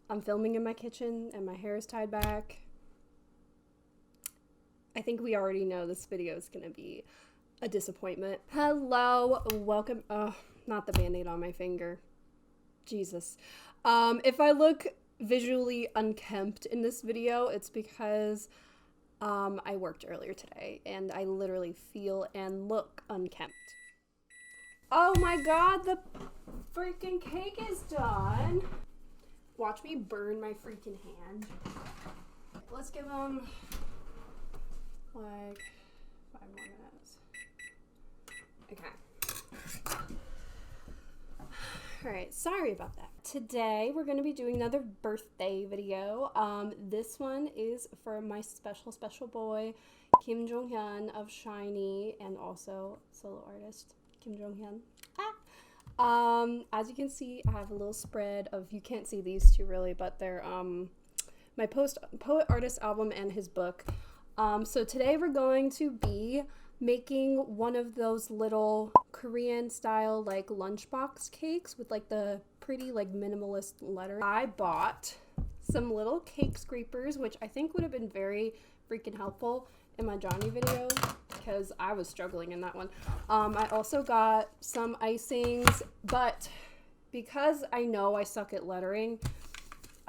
I'm filming in my kitchen and my hair is tied back. I think we already know this video is gonna be a disappointment. Hello, welcome. Oh, not the band-aid on my finger. Jesus. If I look visually unkempt in this video, it's because I worked earlier today and I literally feel and look unkempt. Oh my god, the freaking cake is done. Watch me burn my freaking hand. Let's give them like 5 more minutes. Okay. Alright, sorry about that. Today we're going to be doing another birthday video. This one is for my special boy, Kim Jonghyun of SHINee, and also solo artist Kim Jonghyun. As you can see, I have a little spread of, you can't see these two really, but they're my poet artist album and his book. So today we're going to be making one of those little Korean style like lunchbox cakes with like the pretty like minimalist letters. I bought some little cake scrapers, which I think would have been very freaking helpful in my Johnny video because I was struggling in that one. I also got some icings, but because I know I suck at lettering,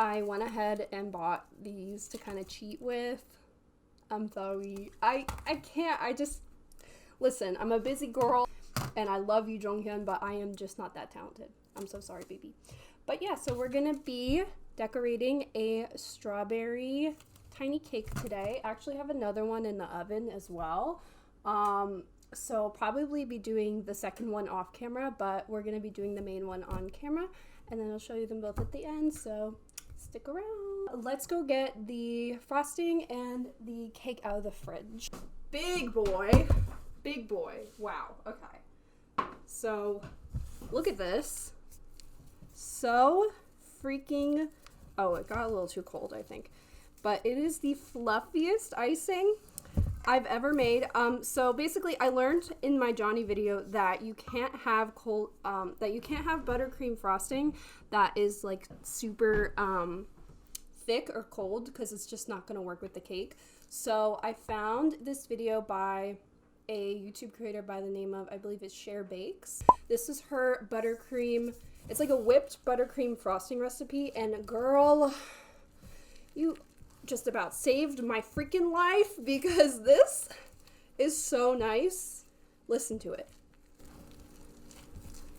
I went ahead and bought these to kind of cheat with. I'm sorry. I can't. Listen, I'm a busy girl and I love you, Jonghyun, but I am just not that talented. I'm so sorry, baby. But yeah, so we're gonna be decorating a strawberry tiny cake today. I actually have another one in the oven as well. So I'll probably be doing the second one off camera, but we're gonna be doing the main one on camera, and then I'll show you them both at the end, so stick around. Let's go get the frosting and the cake out of the fridge. Big boy. Big boy. Wow. Okay. So, look at this. So freaking... Oh, it got a little too cold, I think. But it is the fluffiest icing I've ever made. So basically, I learned in my Johnny video that you can't have buttercream frosting that is like super thick or cold because it's just not going to work with the cake. So I found this video by a YouTube creator by the name of, I believe it's Cher Bakes. This is her buttercream. It's like a whipped buttercream frosting recipe, and girl, you just about saved my freaking life because this is so nice. Listen to it.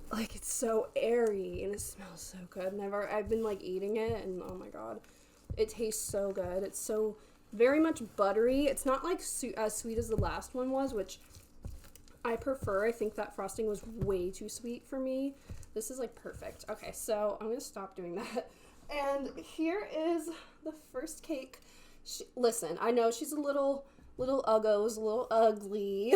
Like, it's so airy and it smells so good. I've been like eating it and oh my god, it tastes so good. It's so very much buttery. It's not like as sweet as the last one was, which I prefer. I think that frosting was way too sweet for me. This is like perfect. Okay, so I'm gonna stop doing that. And here is the first cake. Listen, I know she's a little uggos, a little ugly.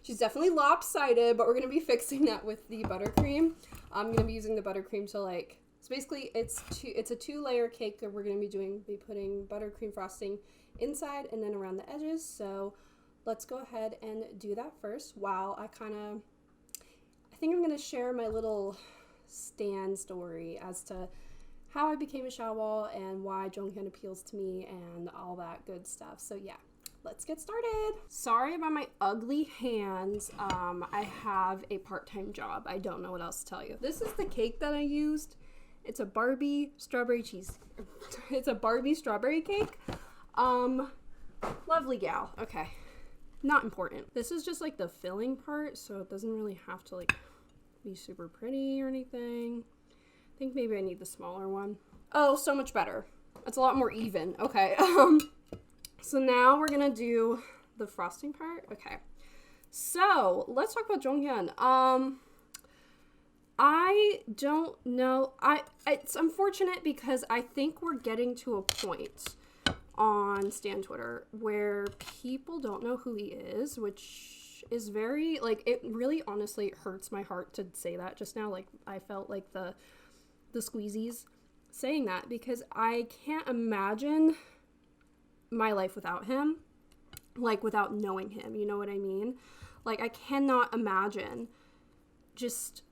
She's definitely lopsided, but we're gonna be fixing that with the buttercream. I'm gonna be using the buttercream to like, so basically it's a 2-layer cake that we're gonna be putting buttercream frosting inside and then around the edges. So let's go ahead and do that first while I think I'm gonna share my little stan story as to how I became a Shawwall and why Jonghyun appeals to me and all that good stuff. So yeah, let's get started. Sorry about my ugly hands. I have a part-time job. I don't know what else to tell you. This is the cake that I used. It's a Barbie strawberry cheese. It's a Barbie strawberry cake. Lovely gal. Okay. Not important. This is just like the filling part, so it doesn't really have to like be super pretty or anything. I think maybe I need the smaller one. Oh, so much better. It's a lot more even. Okay. So now we're gonna do the frosting part. Okay. So let's talk about Jonghyun. I don't know. It's unfortunate because I think we're getting to a point on Stan Twitter where people don't know who he is, which is very, like, it really honestly hurts my heart to say that just now. Like, I felt like the squeezies saying that because I can't imagine my life without him, like, without knowing him, you know what I mean? Like, I cannot imagine just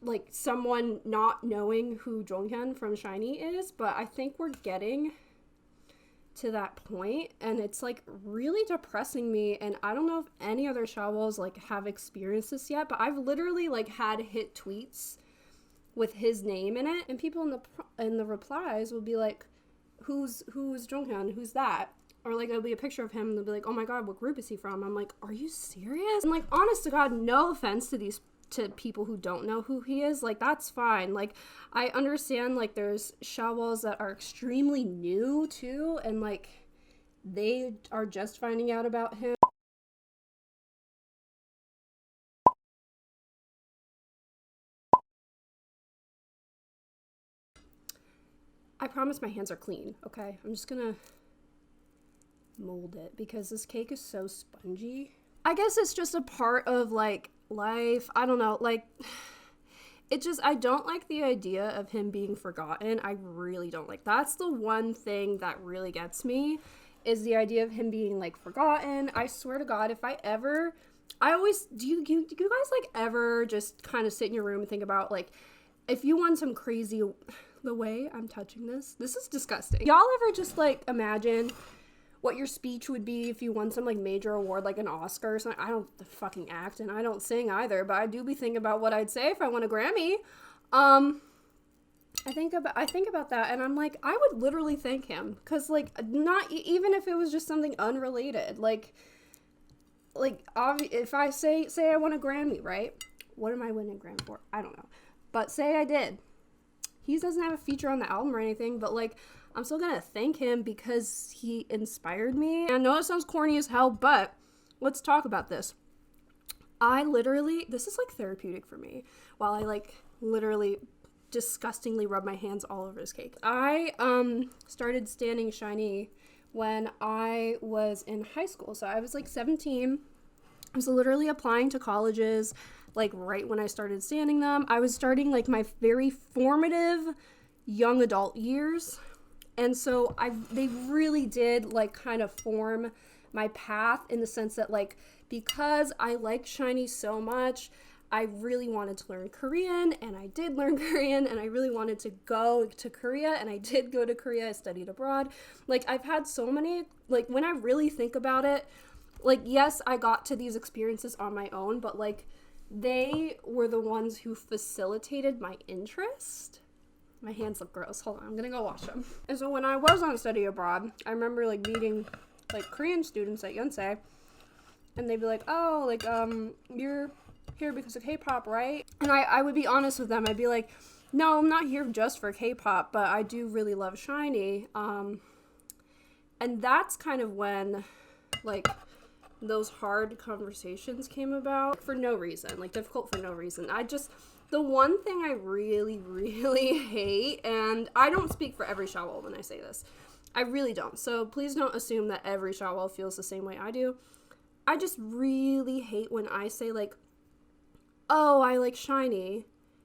like someone not knowing who Jonghyun from SHINee is, but I think we're getting to that point, and it's like really depressing me. And I don't know if any other Shawwals like have experienced this yet, but I've literally like had hit tweets with his name in it, and people in the replies will be like, who's Jonghyun, who's that? Or like it'll be a picture of him and they'll be like, oh my god, what group is he from? I'm like, are you serious? And like, honest to god, no offense to people who don't know who he is, like that's fine. Like I understand like there's Shawwals that are extremely new too, and like they are just finding out about him. I promise my hands are clean, okay? I'm just gonna mold it because this cake is so spongy. I guess it's just a part of like life. I don't know, like it just, I don't like the idea of him being forgotten. I really don't like. That's the one thing that really gets me, is the idea of him being like forgotten. I swear to god, if I always do you guys like ever just kind of sit in your room and think about like if you won some crazy, the way I'm touching this is disgusting. Y'all ever just like imagine what your speech would be if you won some like major award, like an Oscar or something? I don't fucking act and I don't sing either, but I do be thinking about what I'd say if I won a Grammy. I think about that, and I'm like, I would literally thank him, because like not even if it was just something unrelated, like if I say I won a Grammy, right? What am I winning a Grammy for? I don't know, but say I did. He doesn't have a feature on the album or anything, but like I'm still gonna thank him because he inspired me. And I know it sounds corny as hell, but let's talk about this. This is like therapeutic for me, while I like literally disgustingly rub my hands all over his cake. I started standing SHINee when I was in high school. So I was like 17. I was literally applying to colleges like right when I started standing them. I was starting like my very formative young adult years. And so they really did like kind of form my path, in the sense that like, because I like SHINee so much, I really wanted to learn Korean, and I did learn Korean, and I really wanted to go to Korea, and I did go to Korea. I studied abroad. Like I've had so many, like when I really think about it, like yes, I got to these experiences on my own, but like they were the ones who facilitated my interest. My hands look gross. Hold on, I'm gonna go wash them. And so when I was on study abroad, I remember like meeting like Korean students at Yonsei, and they'd be like, oh, like you're here because of K-pop, right? And I would be honest with them. I'd be like, no, I'm not here just for K-pop, but I do really love SHINee. And that's kind of when like those hard conversations came about, for no reason, like difficult for no reason. The one thing I really, really hate, and I don't speak for every Shawwal when I say this, I really don't, so please don't assume that every Shawwal feels the same way I do. I just really hate when I say like, oh, I like SHINee,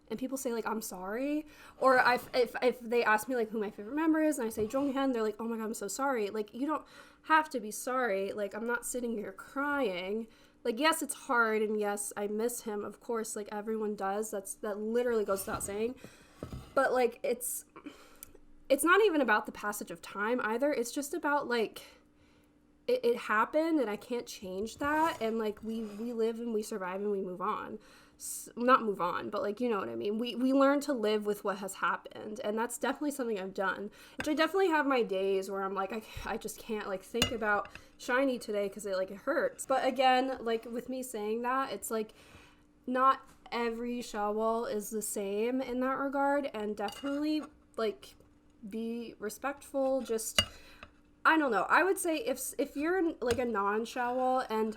and people say like, I'm sorry, or if they ask me like who my favorite member is, and I say Jonghyun, they're like, oh my god, I'm so sorry. Like, you don't have to be sorry. Like, I'm not sitting here crying. Like, yes, it's hard, and yes, I miss him, of course, like everyone does. That literally goes without saying. But like, it's not even about the passage of time either. It's just about like, it happened, and I can't change that, and like we live and we survive and we move on. Not move on, but like, you know what I mean. We learn to live with what has happened, and that's definitely something I've done, which I definitely have my days where I'm like, I just can't like think about SHINee today because it hurts. But again, like with me saying that, it's like not every Shawwal is the same in that regard, and definitely like be respectful. Just, I don't know, I would say if you're like a non-Shawwal and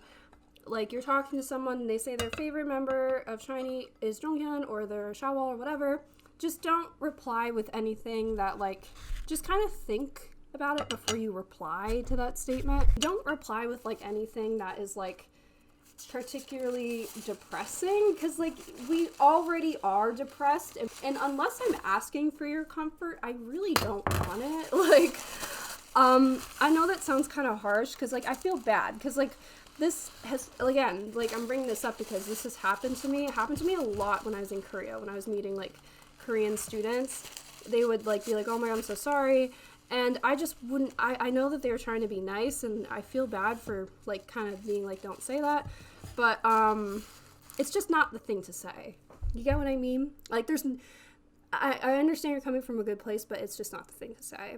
like you're talking to someone and they say their favorite member of SHINee is Jonghyun or their Shawwal or whatever, just don't reply with anything that like, just kind of think about it before you reply to that statement. Don't reply with like anything that is like particularly depressing, because like we already are depressed, and unless I'm asking for your comfort, I really don't want it. Like I know that sounds kind of harsh, because, like, I feel bad, because, like, this has, again, like, I'm bringing this up because this has happened to me. It happened to me a lot when I was in Korea, when I was meeting, like, Korean students. They would, like, be like, oh my God, I'm so sorry. And I just wouldn't, I know that they were trying to be nice, and I feel bad for, like, kind of being like, don't say that. But, it's just not the thing to say. You get what I mean? Like, I understand you're coming from a good place, but it's just not the thing to say.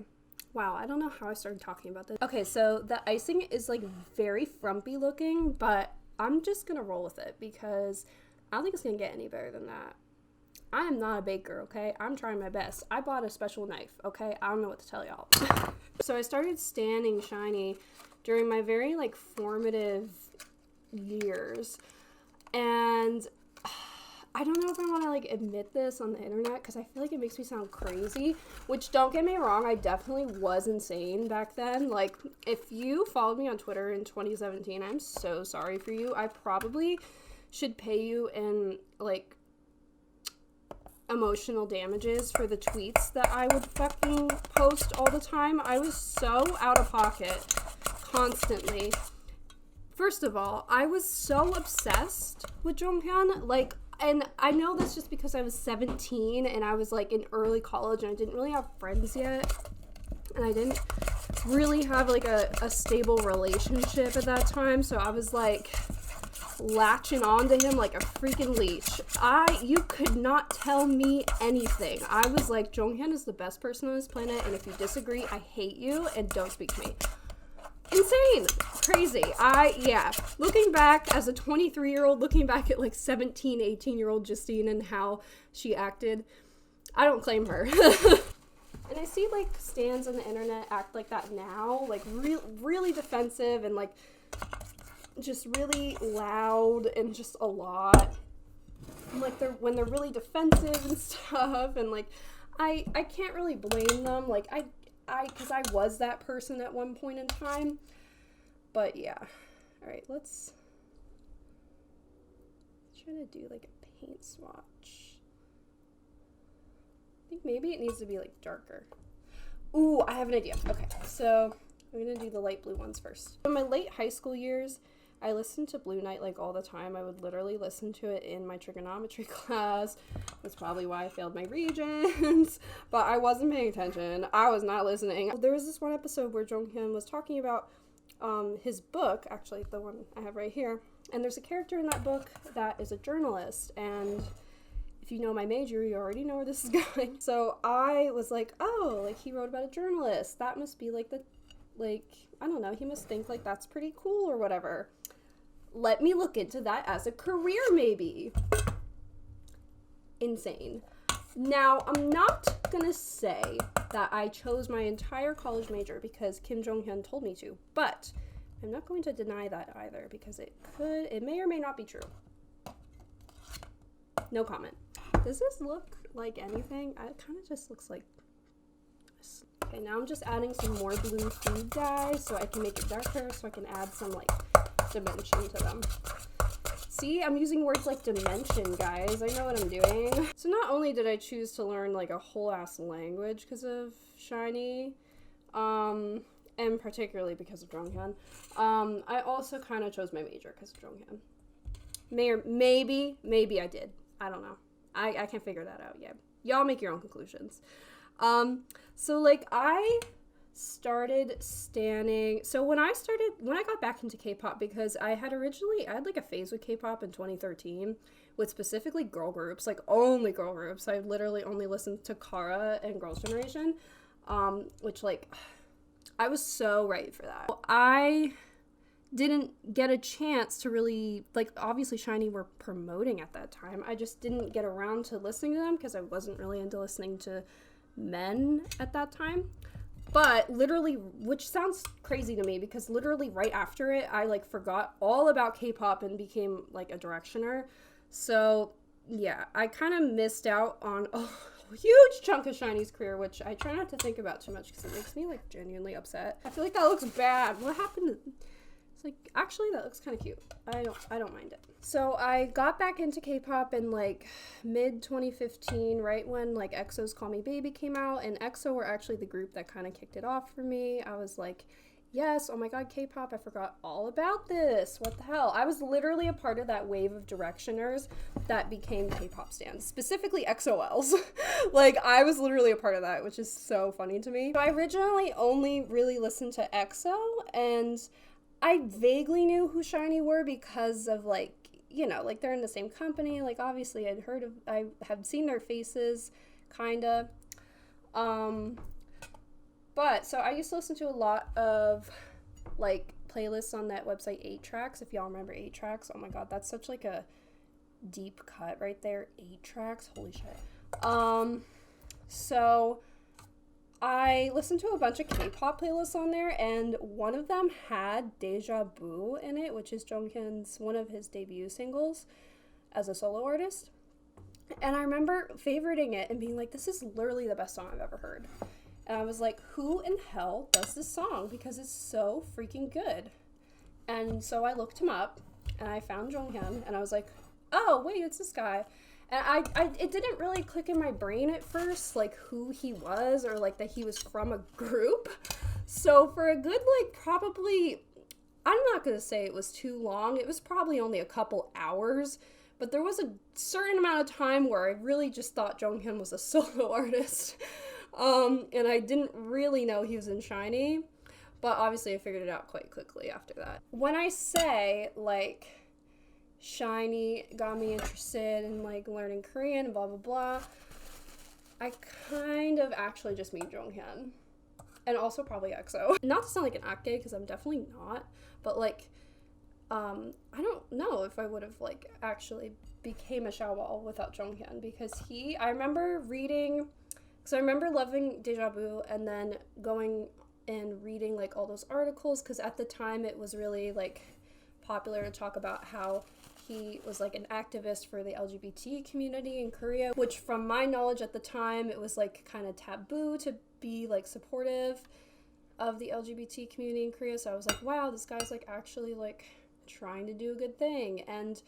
Wow, I don't know how I started talking about this. Okay, so the icing is, like, very frumpy looking, but I'm just gonna roll with it because I don't think it's gonna get any better than that. I am not a baker, okay? I'm trying my best. I bought a special knife, okay? I don't know what to tell y'all. So I started standing shiny during my very, like, formative years, and I don't know if I want to, like, admit this on the internet because I feel like it makes me sound crazy, which, don't get me wrong, I definitely was insane back then. Like, if you followed me on Twitter in 2017, I'm so sorry for you. I probably should pay you in, like, emotional damages for the tweets that I would fucking post all the time. I was so out of pocket constantly. First of all, I was so obsessed with Jonghyun, like, and I know that's just because I was 17 and I was, like, in early college and I didn't really have friends yet, and I didn't really have, like, a stable relationship at that time, so I was, like, latching onto him like a freaking leash. You could not tell me anything. I was like, Jonghyun is the best person on this planet, and if you disagree, I hate you, and don't speak to me. Insane. Crazy. Yeah. Looking back as a 23-year-old, looking back at, like, 17, 18-year-old Justine and how she acted, I don't claim her. And I see, like, stans on the internet act like that now, like, really defensive and, like, just really loud and just a lot. Like, when they're really defensive and stuff, and, like, I can't really blame them. Like, because I was that person at one point in time. But yeah. Alright, let's try to do, like, a paint swatch. I think maybe it needs to be, like, darker. Ooh, I have an idea. Okay, so I'm gonna do the light blue ones first. In my late high school years, I listened to Blue Night, like, all the time. I would literally listen to it in my trigonometry class. That's probably why I failed my Regents. But I wasn't paying attention. I was not listening. There was this one episode where Jonghyun was talking about his book, actually the one I have right here. And there's a character in that book that is a journalist. And if you know my major, you already know where this is going. So I was like, oh, like, he wrote about a journalist. That must be, like, I don't know, he must think, like, that's pretty cool or whatever. Let me look into that as a career, maybe. Insane. Now, I'm not gonna say that I chose my entire college major because Kim Jonghyun told me to, but I'm not going to deny that either because it may or may not be true. No comment. Does this look like anything? It kind of just looks like this. Okay, now I'm just adding some more blue food dye so I can make it darker, so I can add some, like, dimension to them. See, I'm using words like dimension, guys. I know what I'm doing. So not only did I choose to learn, like, a whole ass language because of Shiny, and particularly because of Jonghyun, I also kind of chose my major because of Jonghyun. Maybe I did. I don't know. I can't figure that out yet. Y'all make your own conclusions. So, like, I started standing. So when I got back into K-pop, because I had like a phase with K-pop in 2013 with specifically girl groups, like only girl groups. I literally only listened to Kara and Girls' Generation, which, like, I was so ready for that. I didn't get a chance to really, like, obviously Shiny were promoting at that time. I just didn't get around to listening to them because I wasn't really into listening to men at that time. But literally, which sounds crazy to me because literally right after it, I, like, forgot all about K-pop and became, like, a Directioner. So yeah, I kind of missed out on a huge chunk of Shiny's career, which I try not to think about too much because it makes me, like, genuinely upset. I feel like that looks bad. What happened to... It's like, actually, that looks kind of cute. I don't mind it. So I got back into K-pop in like mid 2015, right when like EXO's Call Me Baby came out, and EXO were actually the group that kind of kicked it off for me. I was like, yes, oh my god, K-pop, I forgot all about this. What the hell? I was literally a part of that wave of Directioners that became K-pop stans, specifically EXO-Ls. Like, I was literally a part of that, which is so funny to me. So I originally only really listened to EXO, and I vaguely knew who SHINee were because of, like, you know, like, they're in the same company. Like, obviously, I had seen their faces, kinda. But, so I used to listen to a lot of, like, playlists on that website, 8 Tracks, if y'all remember 8 Tracks. Oh my god, that's such, like, a deep cut right there. 8 Tracks? Holy shit. So I listened to a bunch of K-pop playlists on there, and one of them had Deja Vu in it, which is Jonghyun's, one of his debut singles as a solo artist. And I remember favoriting it and being like, this is literally the best song I've ever heard. And I was like, who in hell does this song? Because it's so freaking good. And so I looked him up, and I found Jonghyun, and I was like, oh, wait, it's this guy. And it didn't really click in my brain at first, like, who he was, or, like, that he was from a group. So for a good, like, probably, I'm not going to say it was too long. It was probably only a couple hours. But there was a certain amount of time where I really just thought Jonghyun was a solo artist. And I didn't really know he was in SHINee. But obviously I figured it out quite quickly after that. When I say, like, SHINee got me interested in, like, learning Korean and blah, blah, blah, I kind of actually just mean Jonghyun. And also probably EXO. Not to sound like an ake, because I'm definitely not. But, like, I don't know if I would have, like, actually became a Xiaowal without Jonghyun. Because I remember reading, because I remember loving Deja Vu and then going and reading, like, all those articles. Because at the time it was really, like, popular to talk about how he was, like, an activist for the LGBT community in Korea, which from my knowledge at the time, it was, like, kind of taboo to be, like, supportive of the LGBT community in Korea. So I was like, wow, this guy's, like, actually, like, trying to do a good thing. And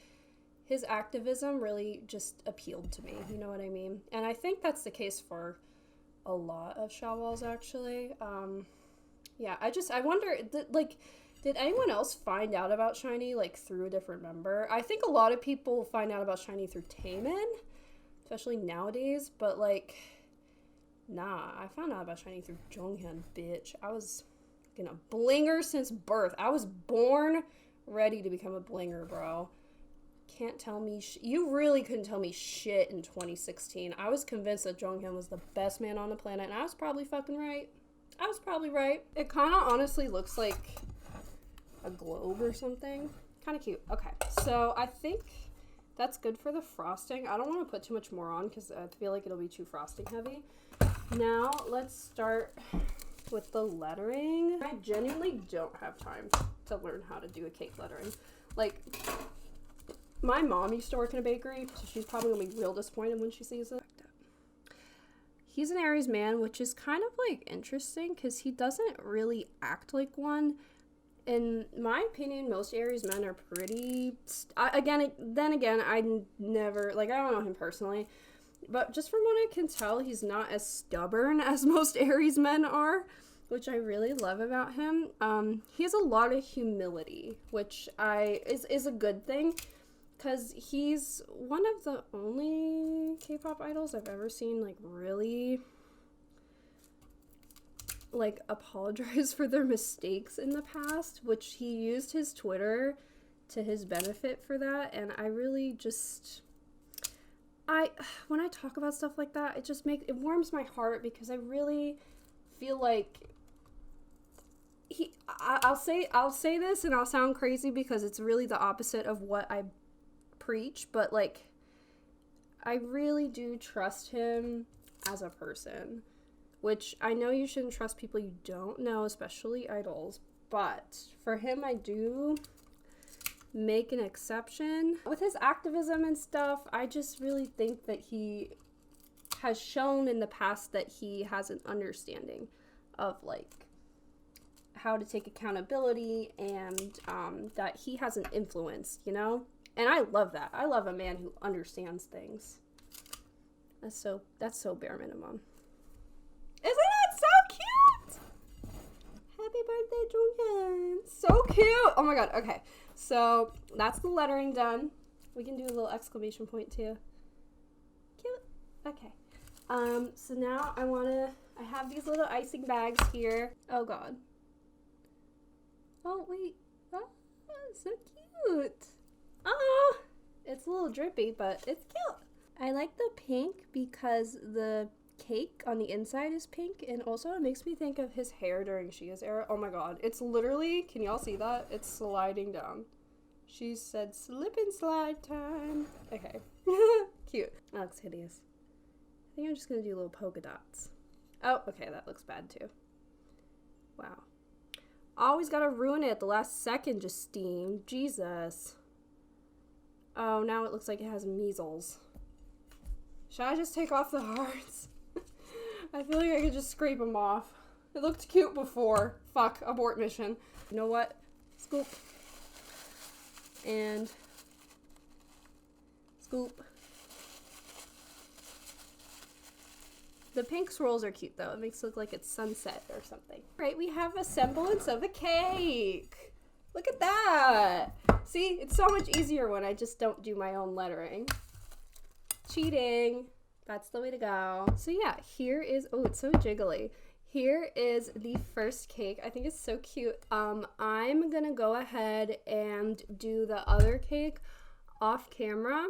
his activism really just appealed to me, you know what I mean? And I think that's the case for a lot of Xiaowals, actually. Yeah, I wonder, like, did anyone else find out about SHINee, like, through a different member? I think a lot of people find out about SHINee through Taemin, especially nowadays, but, like, nah, I found out about SHINee through Jonghyun, bitch. I was, you know, blinger since birth. I was born ready to become a blinger, bro. Can't tell me, you really couldn't tell me shit in 2016. I was convinced that Jonghyun was the best man on the planet, and I was probably fucking right. I was probably right. It kind of honestly looks like a globe or something. Kind of cute. Okay, so I think that's good for the frosting. I don't want to put too much more on because I feel like it'll be too frosting heavy. Now let's start with the lettering. I genuinely don't have time to learn how to do a cake lettering. Like, my mom used to work in a bakery, so she's probably gonna be real disappointed when she sees it. He's an Aries man, which is kind of, like, interesting because he doesn't really act like one. In my opinion, most Aries men are pretty, I never, like, I don't know him personally, but just from what I can tell, he's not as stubborn as most Aries men are, which I really love about him. He has a lot of humility, which is a good thing, because he's one of the only K-pop idols I've ever seen, like, really, like, apologize for their mistakes in the past, which he used his Twitter to his benefit for that. And I really just, when I talk about stuff like that, it warms my heart, because I really feel like I'll say this and I'll sound crazy because it's really the opposite of what I preach, but, like, I really do trust him as a person. Which, I know you shouldn't trust people you don't know, especially idols. But for him, I do make an exception. With his activism and stuff, I just really think that he has shown in the past that he has an understanding of, like, how to take accountability and that he has an influence, you know? And I love that. I love a man who understands things. That's so bare minimum. Isn't that so cute? Happy birthday, Jonghyun. So cute. Oh my god. Okay. So that's the lettering done. We can do a little exclamation point too. Cute. Okay. So now I have these little icing bags here. Oh god. Oh wait. Oh, so cute. Oh, it's a little drippy, but it's cute. I like the pink because the cake on the inside is pink, and also it makes me think of his hair during Shia's era. Oh my god, it's literally, can y'all see that? It's sliding down. She said slip and slide time. Okay. Cute. That looks hideous. I think I'm just gonna do little polka dots. Oh, okay, that looks bad too. Wow. Always gotta ruin it at the last second, Justine. Jesus. Oh, now it looks like it has measles. Should I just take off the hearts? I feel like I could just scrape them off. It looked cute before. Fuck, abort mission. You know what? Scoop. And scoop. The pink swirls are cute though. It makes it look like it's sunset or something. Right, we have a semblance of a cake. Look at that. See, it's so much easier when I just don't do my own lettering. Cheating. That's the way to go. So yeah, here is, oh, it's so jiggly. Here is the first cake. I think it's so cute. I'm gonna go ahead and do the other cake off camera,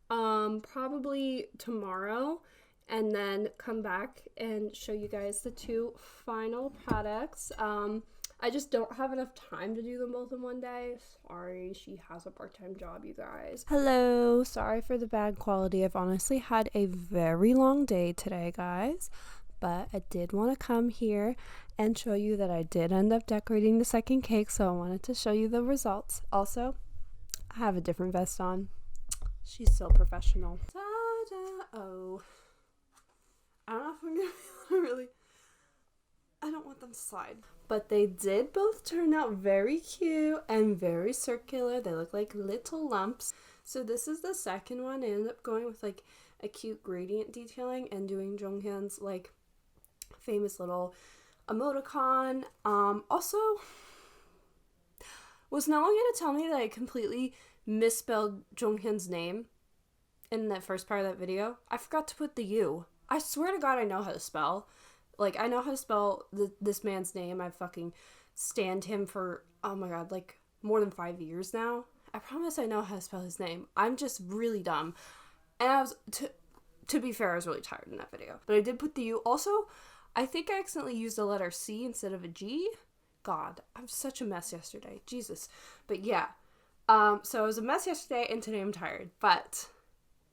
probably tomorrow, and then come back and show you guys the two final products. I just don't have enough time to do them both in one day. Sorry, she has a part-time job, you guys. Hello, sorry for the bad quality. I've honestly had a very long day today, guys. But I did want to come here and show you that I did end up decorating the second cake, so I wanted to show you the results. Also, I have a different vest on. She's so professional. Ta-da! Oh. I don't know if I'm going to really... I don't want them to slide. But they did both turn out very cute and very circular. They look like little lumps. So this is the second one. I ended up going with like a cute gradient detailing and doing Jonghyun's like famous little emoticon. Also, was no one gonna tell me that I completely misspelled Jonghyun's name in the first part of that video? I forgot to put the U. I swear to God I know how to spell. Like, I know how to spell this man's name. I fucking stand him for, oh my god, like more than 5 years now. I promise I know how to spell his name. I'm just really dumb. And I was, to be fair, I was really tired in that video. But I did put the U. Also, I think I accidentally used the letter C instead of a G. God, I'm such a mess yesterday. Jesus. But yeah. So it was a mess yesterday, and today I'm tired. But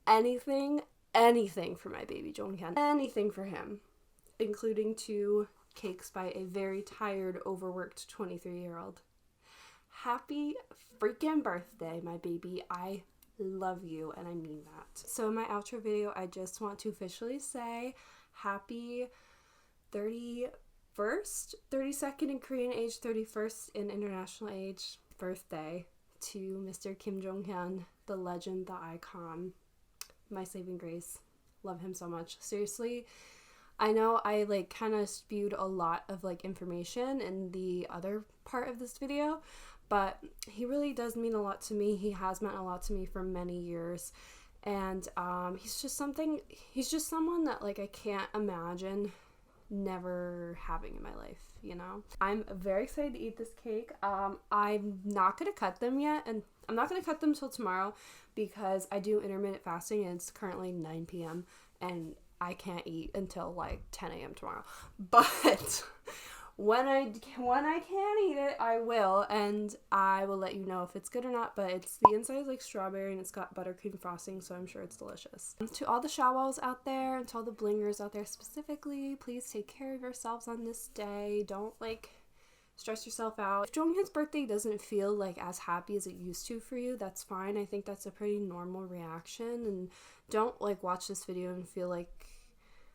anything for my baby Jonghyun. Anything for him. Including 2 cakes by a very tired, overworked 23-year-old. Happy freaking birthday, my baby. I love you, and I mean that. So in my outro video, I just want to officially say happy 32nd in Korean age, 31st in international age birthday to Mr. Kim Jonghyun, the legend, the icon, my saving grace. Love him so much. Seriously, I know I like kind of spewed a lot of like information in the other part of this video, but he really does mean a lot to me. He has meant a lot to me for many years, and he's just someone that like I can't imagine never having in my life, you know? I'm very excited to eat this cake. I'm not gonna cut them yet, and I'm not gonna cut them till tomorrow because I do intermittent fasting and it's currently 9 p.m. and I can't eat until like 10 a.m. tomorrow. But when I can eat it, I will, and I will let you know if it's good or not. But the inside is like strawberry and it's got buttercream frosting, so I'm sure it's delicious. To all the shawals out there and to all the blingers out there specifically, please take care of yourselves on this day. Don't like stress yourself out. If Jonghyun's birthday doesn't feel like as happy as it used to for you, that's fine. I think that's a pretty normal reaction, and don't like watch this video and feel like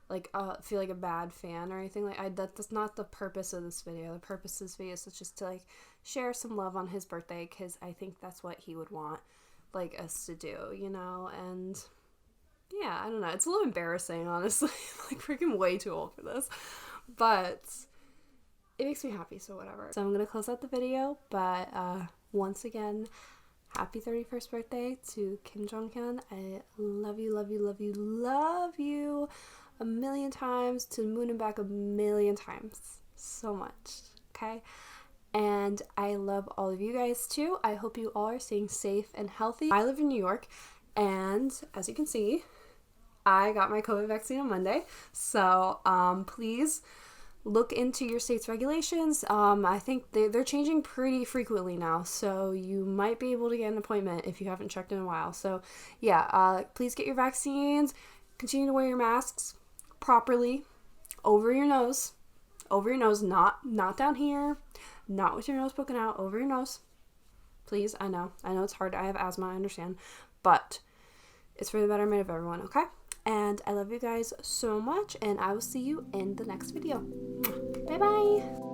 like feel like a bad fan or anything. Like that's not the purpose of this video. The purpose of this video is just to like share some love on his birthday, because I think that's what he would want like us to do, you know. And yeah, I don't know, it's a little embarrassing, honestly. Like freaking way too old for this, but it makes me happy, so whatever. So I'm gonna close out the video, but once again, happy 31st birthday to Kim Jonghyun. I love you, love you, love you, love you a million times, to the moon and back a million times, so much, okay? And I love all of you guys too. I hope you all are staying safe and healthy. I live in New York, and as you can see, I got my COVID vaccine on Monday, so please look into your state's regulations. I think they're changing pretty frequently now, so you might be able to get an appointment if you haven't checked in a while. So yeah, please get your vaccines. Continue to wear your masks properly over your nose, not down here, not with your nose poking out, over your nose. Please, I know it's hard. I have asthma, I understand, but it's for the betterment of everyone, okay? And I love you guys so much, and I will see you in the next video. Bye bye.